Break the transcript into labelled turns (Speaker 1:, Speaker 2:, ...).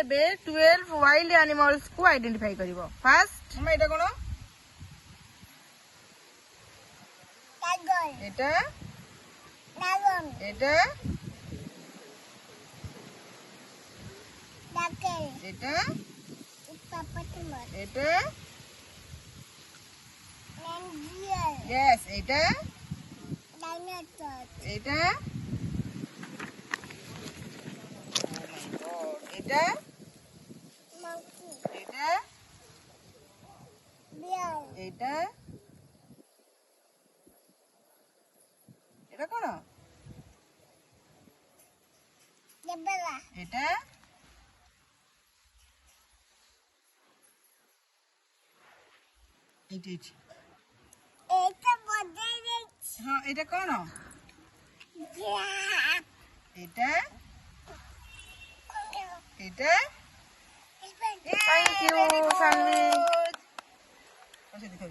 Speaker 1: ଏବେ 12 wild animals କୁ identify କରିବ। ଫାର୍ଷ୍ଟ ଆମେ এটা কোন?
Speaker 2: টাইগার।
Speaker 1: এটা
Speaker 2: লায়ন।
Speaker 1: এটা
Speaker 2: ডাকেল।
Speaker 1: এটা
Speaker 2: হিপোপোটামাস।
Speaker 1: এটা
Speaker 2: রেইনডিয়ার।
Speaker 1: यस এটা
Speaker 2: ডাইনোসর।
Speaker 1: এটা ও মাই গড এটা
Speaker 2: মঙ্কি।
Speaker 1: এটা
Speaker 2: বিয়ার।
Speaker 1: এটা এটা কোন?
Speaker 2: জেব্রা।
Speaker 1: এটা এটা
Speaker 2: এটা বড় রেছ।
Speaker 1: হ্যাঁ এটা কোন?
Speaker 2: জিরাফ।
Speaker 1: এটা এটা থ্যাংক ইউ সানভি। আচ্ছা দেখাও